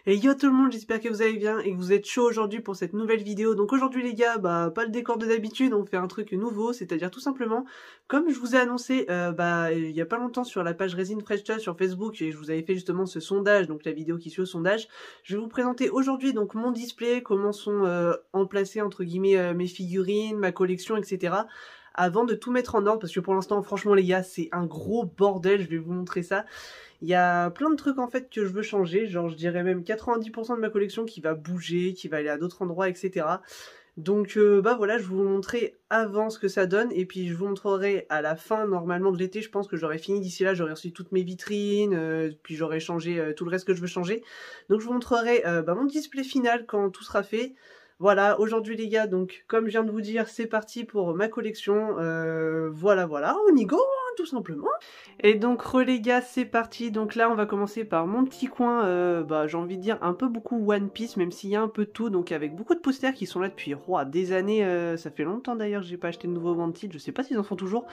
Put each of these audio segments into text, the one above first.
Et yo tout le monde, j'espère que vous allez bien et que vous êtes chaud aujourd'hui pour cette nouvelle vidéo. Donc aujourd'hui les gars, pas le décor de d'habitude, on fait un truc nouveau, c'est-à-dire tout simplement, comme je vous ai annoncé il y a pas longtemps sur la page Resin Fresh Chat sur Facebook, et je vous avais fait justement ce sondage, donc la vidéo qui suit au sondage, je vais vous présenter aujourd'hui donc mon display, comment sont emplacées entre guillemets mes figurines, ma collection, etc. Avant de tout mettre en ordre, parce que pour l'instant franchement les gars c'est un gros bordel, je vais vous montrer ça. Il y a plein de trucs en fait que je veux changer, genre je dirais même 90% de ma collection qui va bouger, qui va aller à d'autres endroits, etc. Donc voilà, je vais vous montrer avant ce que ça donne, et puis je vous montrerai à la fin normalement de l'été. Je pense que j'aurai fini d'ici là, j'aurai reçu toutes mes vitrines, puis j'aurai changé tout le reste que je veux changer. Donc je vous montrerai mon display final quand tout sera fait. Voilà, aujourd'hui les gars, donc comme je viens de vous dire, c'est parti pour ma collection. Voilà, on y go, hein, tout simplement. Et donc les gars, c'est parti. Donc là on va commencer par mon petit coin, j'ai envie de dire un peu beaucoup One Piece, même s'il y a un peu de tout, donc avec beaucoup de posters qui sont là depuis des années. Ça fait longtemps d'ailleurs que j'ai pas acheté de nouveau Wanted, je sais pas s'ils en font toujours,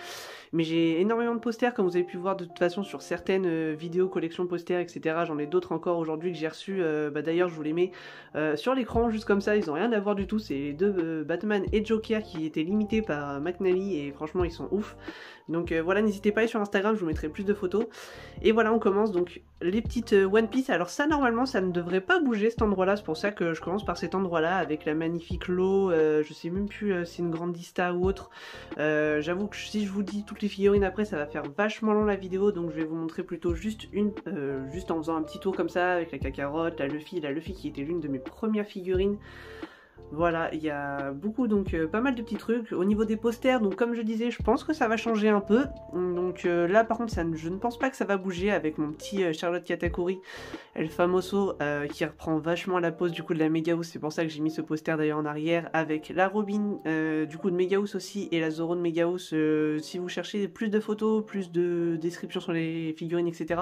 mais j'ai énormément de posters comme vous avez pu voir de toute façon sur certaines vidéos, collections posters, etc. J'en ai d'autres encore aujourd'hui que j'ai reçus, d'ailleurs je vous les mets sur l'écran juste comme ça, ils ont rien à voir du tout. C'est les deux Batman et Joker qui étaient limités par McNally et franchement ils sont ouf. Donc voilà, n'hésitez pas à aller sur Instagram, je vous mettrai plus de photos. Et voilà, on commence donc les petites One Piece. Alors ça, normalement, ça ne devrait pas bouger cet endroit-là. C'est pour ça que je commence par cet endroit-là avec la magnifique Law. Je sais même plus si c'est une grande Dista ou autre. J'avoue que si je vous dis toutes les figurines après, ça va faire vachement long la vidéo. Donc je vais vous montrer plutôt juste juste en faisant un petit tour comme ça avec la Kakarot, la Luffy qui était l'une de mes premières figurines. Voilà, il y a beaucoup, donc pas mal de petits trucs. Au niveau des posters, donc comme je disais, je pense que ça va changer un peu. Donc là par contre, je ne pense pas que ça va bouger avec mon petit Charlotte Katakuri, El Famoso, qui reprend vachement la pose du coup de la Megahouse. C'est pour ça que j'ai mis ce poster d'ailleurs en arrière, avec la Robin du coup de Megahouse aussi, et la Zoro de Megahouse. Si vous cherchez plus de photos, plus de descriptions sur les figurines, etc.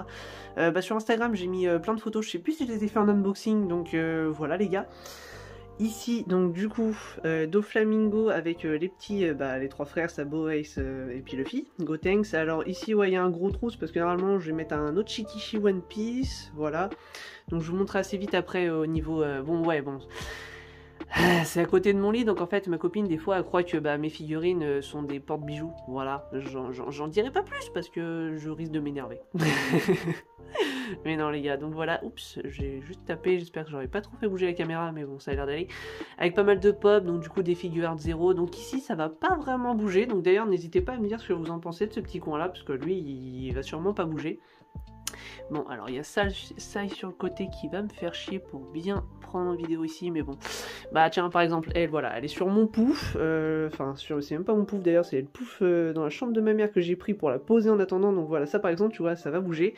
Sur Instagram, j'ai mis plein de photos. Je sais plus si je les ai fait en unboxing, donc voilà les gars. Ici, donc du coup, Doflamingo avec les petits, les trois frères, Sabo, Ace et puis Luffy, Gotenks. Alors ici, ouais, il y a un gros trou, parce que normalement, je vais mettre un autre Shikishi One Piece, voilà. Donc je vous montre assez vite après au niveau, c'est à côté de mon lit, donc en fait ma copine des fois elle croit que mes figurines sont des porte-bijoux, voilà. J'en dirai pas plus parce que je risque de m'énerver. Mais non les gars, donc voilà, oups, j'ai juste tapé, j'espère que j'aurais pas trop fait bouger la caméra, mais bon ça a l'air d'aller. Avec pas mal de pop, donc du coup des figures art 0, donc ici ça va pas vraiment bouger, donc d'ailleurs n'hésitez pas à me dire ce que vous en pensez de ce petit coin là, parce que lui il va sûrement pas bouger. Bon, alors il y a ça sur le côté qui va me faire chier pour bien prendre en vidéo ici, mais bon. Bah tiens, par exemple, elle, voilà, elle est sur mon pouf, c'est même pas mon pouf d'ailleurs, c'est le pouf dans la chambre de ma mère que j'ai pris pour la poser en attendant, donc voilà, ça par exemple, tu vois, ça va bouger.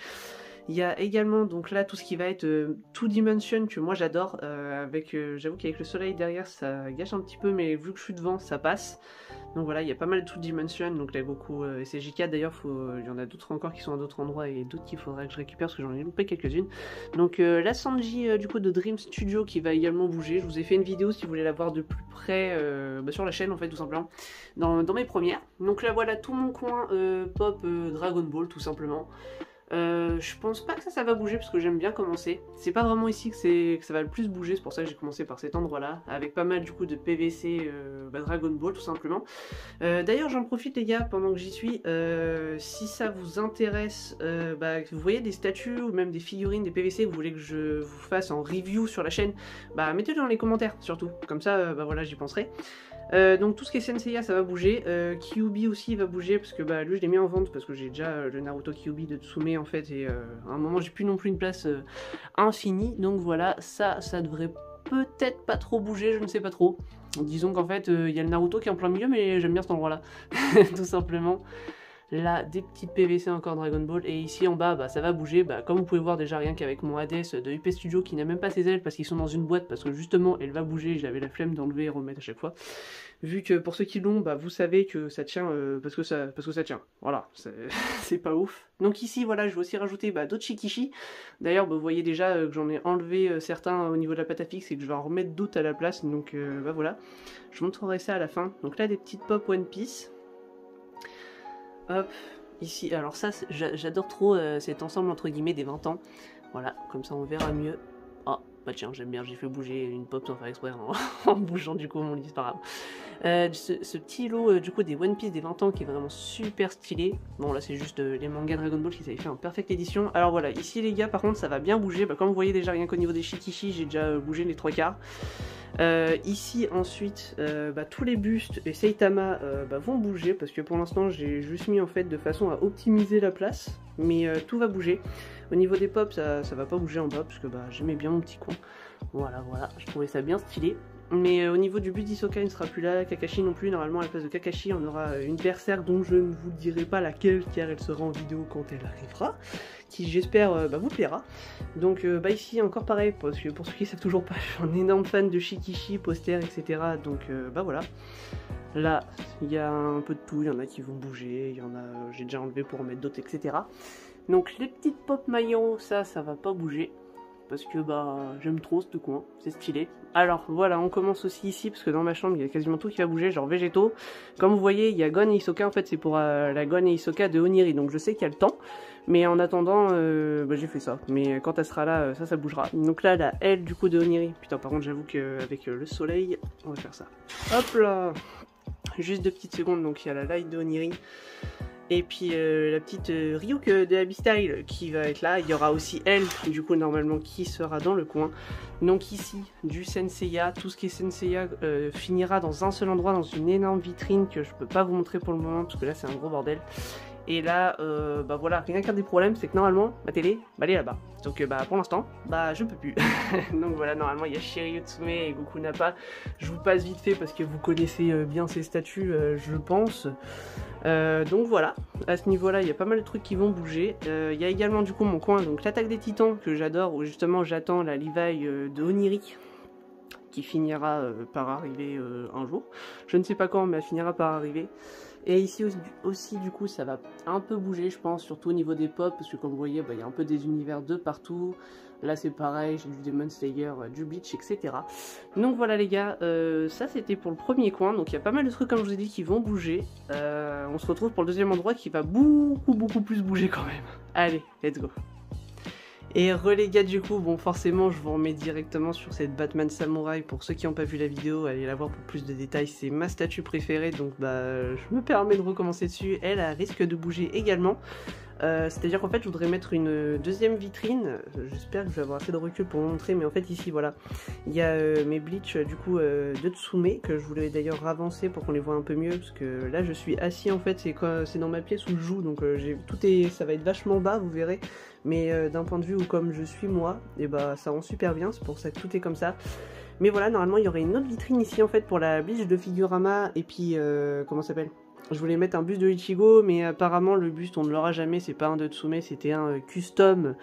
Il y a également donc là tout ce qui va être Two Dimension que moi j'adore, j'avoue qu'avec le soleil derrière ça gâche un petit peu, mais vu que je suis devant ça passe. Donc voilà, il y a pas mal de Two Dimension, donc la Goku et CJ4 d'ailleurs, il y en a d'autres encore qui sont à d'autres endroits et d'autres qu'il faudrait que je récupère parce que j'en ai loupé quelques-unes. Donc la Sanji du coup de Dream Studio qui va également bouger, je vous ai fait une vidéo si vous voulez la voir de plus près sur la chaîne en fait tout simplement, dans mes premières. Donc là voilà tout mon coin pop Dragon Ball tout simplement. Je pense pas que ça va bouger parce que j'aime bien commencer. C'est pas vraiment ici que ça va le plus bouger, c'est pour ça que j'ai commencé par cet endroit là, avec pas mal du coup de PVC Dragon Ball tout simplement. D'ailleurs j'en profite les gars pendant que j'y suis, si ça vous intéresse, vous voyez des statues ou même des figurines, des PVC que vous voulez que je vous fasse en review sur la chaîne, mettez-le dans les commentaires surtout, comme ça voilà j'y penserai. Donc tout ce qui est Senseiya ça va bouger, Kyuubi aussi va bouger parce que lui je l'ai mis en vente parce que j'ai déjà le Naruto Kyuubi de Tsume en fait, et à un moment j'ai plus non plus une place infinie, donc voilà, ça devrait peut-être pas trop bouger, je ne sais pas trop. Disons qu'en fait il y a le Naruto qui est en plein milieu, mais j'aime bien cet endroit là, tout simplement. Là, des petites PVC encore Dragon Ball, et ici en bas, ça va bouger, comme vous pouvez voir déjà rien qu'avec mon Hades de UP Studio qui n'a même pas ses ailes parce qu'ils sont dans une boîte, parce que justement elle va bouger, j'avais la flemme d'enlever et remettre à chaque fois. Vu que pour ceux qui l'ont, vous savez que ça tient parce que ça tient, voilà, c'est pas ouf. Donc ici voilà, je vais aussi rajouter d'autres Shikishi. D'ailleurs vous voyez déjà que j'en ai enlevé certains au niveau de la pâte à fixe et que je vais en remettre d'autres à la place, donc voilà. Je vous montrerai ça à la fin. Donc là des petites pop One Piece. Hop, ici, alors ça, j'adore trop cet ensemble entre guillemets des 20 ans. Voilà, comme ça on verra mieux. Oh, Bah tiens, j'aime bien, j'ai fait bouger une pop sans faire exprès en bougeant du coup mon lit, c'est pas grave. Ce petit lot du coup des One Piece des 20 ans qui est vraiment super stylé. Bon là c'est juste les mangas Dragon Ball qui s'avaient fait en perfecte édition. Alors voilà, ici les gars par contre ça va bien bouger. Bah, comme vous voyez déjà rien qu'au niveau des Shikishi, j'ai déjà bougé les 3/4. Ici ensuite tous les bustes et Saitama vont bouger parce que pour l'instant j'ai juste mis en fait de façon à optimiser la place, mais tout va bouger. Au niveau des pops ça va pas bouger en bas parce que j'aimais bien mon petit coin. Voilà, je trouvais ça bien stylé. Mais au niveau du buste d'Hisoka il ne sera plus là, Kakashi non plus. Normalement à la place de Kakashi on aura une berserk dont je ne vous dirai pas laquelle car elle sera en vidéo quand elle arrivera, qui j'espère vous plaira. Donc ici encore pareil, parce que pour ceux qui ne savent toujours pas, je suis un énorme fan de Shikishi, posters, etc. Donc voilà. Là, il y a un peu de tout, il y en a qui vont bouger, il y en a j'ai déjà enlevé pour en mettre d'autres, etc. Donc les petites pop My Hero, ça va pas bouger. Parce que j'aime trop ce coin, c'est stylé. Alors voilà, on commence aussi ici, parce que dans ma chambre il y a quasiment tout qui va bouger, genre végétaux. Comme vous voyez, il y a Gon et Hisoka, en fait c'est pour la Gon et Hisoka de Oniri, donc je sais qu'il y a le temps. Mais en attendant, j'ai fait ça. Mais quand elle sera là, ça bougera. Donc là, la L du coup de Oniri. Putain, par contre j'avoue qu'avec le soleil, on va faire ça. Hop là. Juste 2 petites secondes, donc il y a la light de Oniri. Et puis la petite Ryuk de Abby-Style qui va être là. Il y aura aussi elle, du coup, normalement, qui sera dans le coin. Donc ici, du Senseiya. Tout ce qui est Senseiya finira dans un seul endroit, dans une énorme vitrine que je peux pas vous montrer pour le moment, parce que là, c'est un gros bordel. Et là, voilà, rien qu'un des problèmes, c'est que normalement, ma télé, elle est là-bas. Donc pour l'instant, je peux plus. Donc voilà, normalement, il y a Shiryu Tsume et Goku Nappa. Je vous passe vite fait parce que vous connaissez bien ces statues, je pense. Donc voilà, à ce niveau-là, il y a pas mal de trucs qui vont bouger. Il y a également du coup mon coin, donc l'attaque des titans, que j'adore, où justement j'attends la Levi de Oniri, qui finira par arriver un jour. Je ne sais pas quand, mais elle finira par arriver. Et ici aussi du coup ça va un peu bouger je pense, surtout au niveau des pop, parce que comme vous voyez il y a un peu des univers de partout. Là c'est pareil, j'ai du Demon Slayer, du Bleach, etc. Donc voilà les gars, ça c'était pour le premier coin, donc il y a pas mal de trucs comme je vous ai dit qui vont bouger. On se retrouve pour le deuxième endroit qui va beaucoup plus bouger quand même. Allez, let's go. Et les gars du coup, bon forcément je vous remets directement sur cette Batman Samouraï. Pour ceux qui n'ont pas vu la vidéo, allez la voir pour plus de détails, c'est ma statue préférée, donc je me permets de recommencer dessus. Elle risque de bouger également. C'est-à-dire qu'en fait je voudrais mettre une deuxième vitrine, j'espère que je vais avoir assez de recul pour vous montrer, mais en fait ici voilà, il y a mes Bleach du coup de Tsume, que je voulais d'ailleurs avancer pour qu'on les voit un peu mieux, parce que là je suis assis en fait, c'est dans ma pièce où je joue, donc ça va être vachement bas, vous verrez, mais d'un point de vue où comme je suis moi, et ça rend super bien, c'est pour ça que tout est comme ça. Mais voilà, normalement il y aurait une autre vitrine ici en fait pour la Bleach de Figurama, et puis comment ça s'appelle ? Je voulais mettre un buste de Ichigo, mais apparemment le buste on ne l'aura jamais, c'est pas un de Tsume, c'était un custom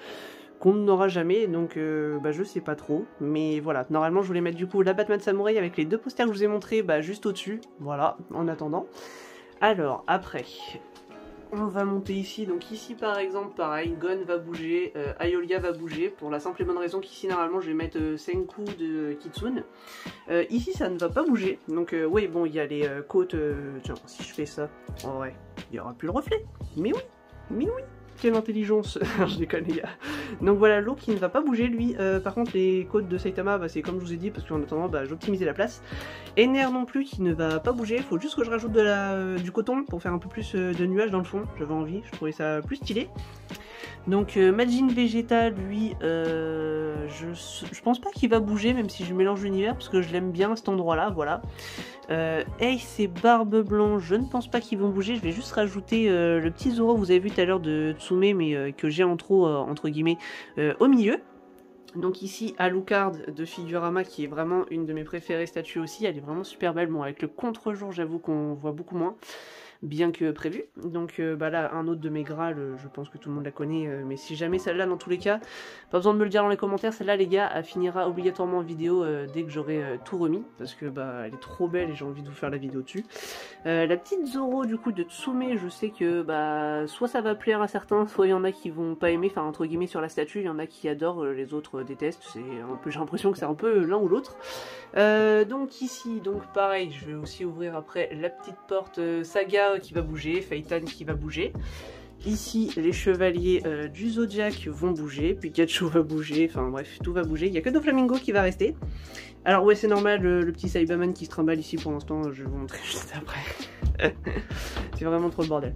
qu'on n'aura jamais, donc je sais pas trop. Mais voilà, normalement je voulais mettre du coup la Batman Samouraï avec les deux posters que je vous ai montrés juste au-dessus, voilà, en attendant. Alors, après, on va monter ici, donc ici par exemple, pareil, Gon va bouger, Ayolia va bouger, pour la simple et bonne raison qu'ici normalement je vais mettre Senku de Kitsune. Ici ça ne va pas bouger, donc oui bon il y a les côtes, tiens si je fais ça, en vrai, il n'y aura plus le reflet, mais oui, quelle intelligence, je déconne les gars. Donc voilà, l'eau qui ne va pas bouger lui, par contre les côtes de Saitama c'est comme je vous ai dit, parce qu'en attendant j'optimisais la place. Et Ner non plus qui ne va pas bouger, il faut juste que je rajoute du coton pour faire un peu plus de nuages dans le fond, j'avais envie, je trouvais ça plus stylé. Donc Majin Vegeta lui, je pense pas qu'il va bouger même si je mélange l'univers, parce que je l'aime bien à cet endroit là, voilà. Ace et Barbe Blanc, je ne pense pas qu'ils vont bouger, je vais juste rajouter le petit Zoro que vous avez vu tout à l'heure de Tsume, mais que j'ai en trop entre guillemets au milieu. Donc ici Alucard de Figurama qui est vraiment une de mes préférées statues aussi, elle est vraiment super belle, bon avec le contre-jour j'avoue qu'on voit beaucoup moins, bien que prévu. Donc là un autre de mes Graal, je pense que tout le monde la connaît, mais si jamais celle-là dans tous les cas, pas besoin de me le dire dans les commentaires, celle-là les gars, elle finira obligatoirement en vidéo dès que j'aurai tout remis, parce que elle est trop belle et j'ai envie de vous faire la vidéo dessus. La petite Zoro du coup de Tsume, je sais que soit ça va plaire à certains, soit il y en a qui vont pas aimer, enfin entre guillemets sur la statue, il y en a qui adorent, les autres détestent, c'est un peu, j'ai l'impression que c'est un peu l'un ou l'autre. Donc ici, donc pareil, je vais aussi ouvrir après la petite porte Saga qui va bouger, Phaeton qui va bouger. Ici, les chevaliers du Zodiac vont bouger, Pikachu va bouger, enfin bref, tout va bouger. Il n'y a que Doflamingo qui va rester. Alors ouais, c'est normal, le petit Cyberman qui se trimballe ici pour l'instant, je vais vous montrer juste après. C'est vraiment trop le bordel.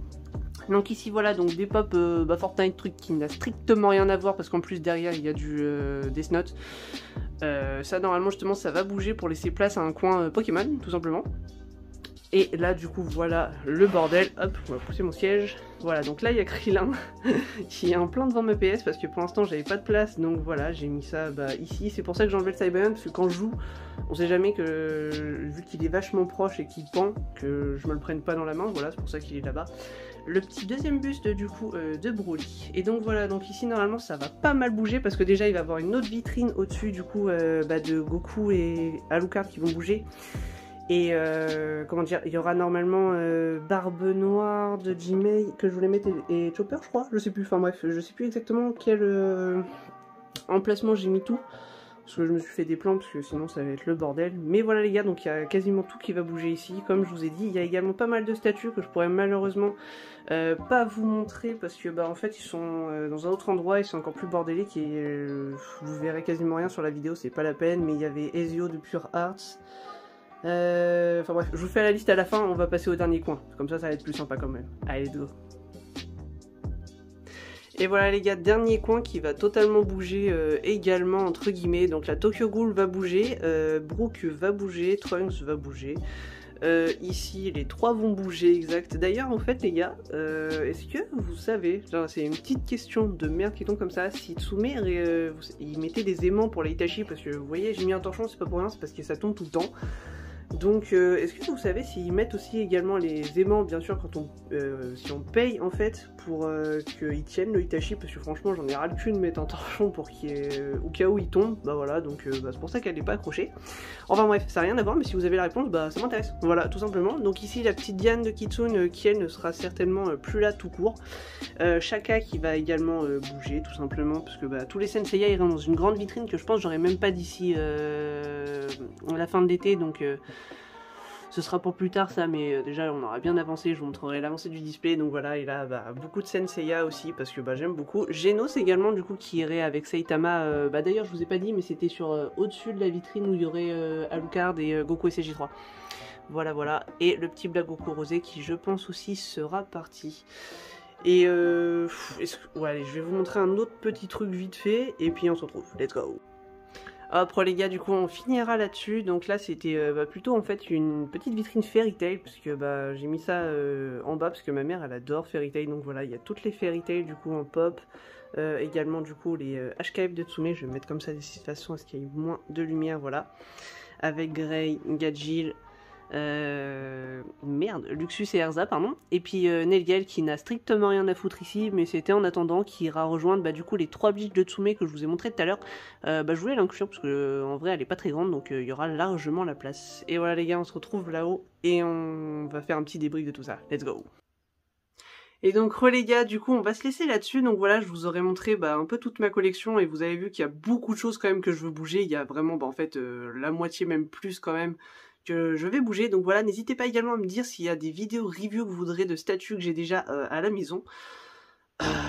Donc ici voilà, donc des pop Fortnite, truc qui n'a strictement rien à voir parce qu'en plus derrière il y a du Death Note. Ça normalement justement ça va bouger pour laisser place à un coin Pokémon tout simplement. Et là du coup voilà le bordel, hop on va pousser mon siège. Voilà donc là il y a Krillin qui est en plein devant ma PS parce que pour l'instant j'avais pas de place, donc voilà j'ai mis ça ici. C'est pour ça que j'ai enlevé le Cyberman parce que quand je joue on sait jamais que vu qu'il est vachement proche et qu'il pend que je me le prenne pas dans la main, voilà c'est pour ça qu'il est là-bas. Le petit deuxième buste du coup de Broly. Et donc voilà, donc ici normalement ça va pas mal bouger parce que déjà il va y avoir une autre vitrine au-dessus du coup de Goku et Alucard qui vont bouger. Et comment dire, il y aura normalement Barbe Noire de Jimei que je voulais mettre et Chopper je crois, je sais plus, enfin bref, je sais plus exactement quel emplacement j'ai mis tout. Parce que je me suis fait des plans parce que sinon ça va être le bordel. Mais voilà les gars, donc il y a quasiment tout qui va bouger ici. Comme je vous ai dit, il y a également pas mal de statues que je pourrais malheureusement pas vous montrer. Parce que en fait ils sont dans un autre endroit et c'est encore plus bordélique. Et vous verrez quasiment rien sur la vidéo, c'est pas la peine. Mais il y avait Ezio de Pure Hearts. Enfin bref, je vous fais la liste à la fin, on va passer au dernier coin. Comme ça va être plus sympa quand même. Allez, let's go. Et voilà les gars, dernier coin qui va totalement bouger également entre guillemets. Donc la Tokyo Ghoul va bouger, Brook va bouger, Trunks va bouger. Ici les trois vont bouger exact. D'ailleurs en fait les gars, est-ce que vous savez, c'est une petite question de merde qui tombe comme ça, si Tsume il mettait des aimants pour les Itachi, parce que vous voyez j'ai mis un torchon, c'est pas pour rien, c'est parce que ça tombe tout le temps. Donc est-ce que vous savez s'ils mettent aussi également les aimants, bien sûr, quand si on paye en fait pour qu'ils tiennent le Itachi, parce que franchement j'en ai ras le cul de mettre un torchon pour qu'il y ait, au cas où il tombe, bah voilà, donc c'est pour ça qu'elle n'est pas accrochée. Enfin bref, ça n'a rien à voir, mais si vous avez la réponse, bah ça m'intéresse, voilà, tout simplement. Donc ici la petite Diane de Kitsune qui elle ne sera certainement plus là tout court. Shaka qui va également bouger tout simplement, parce que tous les Senseiya iront dans une grande vitrine que je pense j'aurai même pas d'ici à la fin de l'été, donc ce sera pour plus tard ça, mais déjà on aura bien avancé, je vous montrerai l'avancée du display. Donc voilà, et là beaucoup de Senseiya aussi parce que j'aime beaucoup. Genos également du coup qui irait avec Saitama, d'ailleurs je vous ai pas dit mais c'était sur au-dessus de la vitrine où il y aurait Alucard et Goku SCJ3. Voilà voilà, et le petit Black Goku rosé qui je pense aussi sera parti. Et ouais, allez, je vais vous montrer un autre petit truc vite fait et puis on se retrouve, let's go. Hop les gars, du coup on finira là-dessus. Donc là c'était plutôt en fait une petite vitrine Fairy Tail, puisque j'ai mis ça en bas parce que ma mère elle adore Fairy Tail. Donc voilà, il y a toutes les Fairy Tail du coup en pop, également du coup les HKF de Tsume. Je vais mettre comme ça de cette façon à ce qu'il y ait moins de lumière, voilà, avec Grey, Gajil, Luxus et Erza, pardon. Et puis Nelgel qui n'a strictement rien à foutre ici, mais c'était en attendant, qui ira rejoindre du coup les 3 biches de Tsume que je vous ai montré tout à l'heure. Je voulais l'inclure parce que en vrai elle est pas très grande, donc il y aura largement la place. Et voilà les gars, on se retrouve là-haut et on va faire un petit débrief de tout ça. Let's go. Et donc les gars, du coup on va se laisser là-dessus. Donc voilà, je vous aurais montré un peu toute ma collection et vous avez vu qu'il y a beaucoup de choses quand même que je veux bouger. Il y a vraiment en fait la moitié, même plus quand même, que je vais bouger. Donc voilà, n'hésitez pas également à me dire s'il y a des vidéos review que vous voudrez de statues que j'ai déjà à la maison.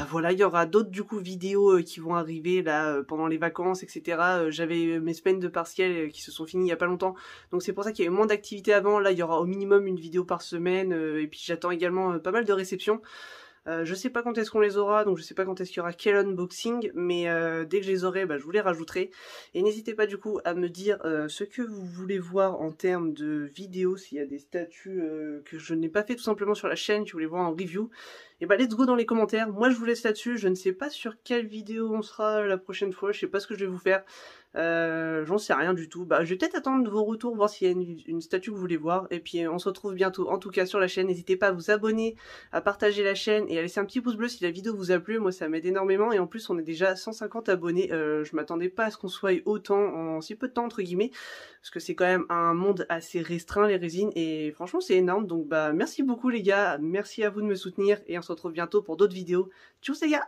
Voilà, il y aura d'autres du coup vidéos qui vont arriver là pendant les vacances, etc. J'avais mes semaines de partiel qui se sont finies il y a pas longtemps, donc c'est pour ça qu'il y a eu moins d'activités avant. Là il y aura au minimum une vidéo par semaine, et puis j'attends également pas mal de réceptions. Je sais pas quand est-ce qu'on les aura, donc je sais pas quand est-ce qu'il y aura quel unboxing, mais dès que je les aurai, je vous les rajouterai. Et n'hésitez pas du coup à me dire ce que vous voulez voir en termes de vidéos, s'il y a des statuts que je n'ai pas fait tout simplement sur la chaîne, que vous voulez voir en review. Et let's go dans les commentaires. Moi je vous laisse là-dessus, je ne sais pas sur quelle vidéo on sera la prochaine fois, je sais pas ce que je vais vous faire. J'en sais rien du tout. Je vais peut-être attendre vos retours, voir s'il y a une statue que vous voulez voir. Et puis on se retrouve bientôt, en tout cas sur la chaîne. N'hésitez pas à vous abonner, à partager la chaîne et à laisser un petit pouce bleu si la vidéo vous a plu. Moi ça m'aide énormément. Et en plus on est déjà à 150 abonnés. Je m'attendais pas à ce qu'on soit autant en si peu de temps entre guillemets, parce que c'est quand même un monde assez restreint les résines. Et franchement c'est énorme. Donc merci beaucoup les gars. Merci à vous de me soutenir. Et on se retrouve bientôt pour d'autres vidéos. Tchuss les gars!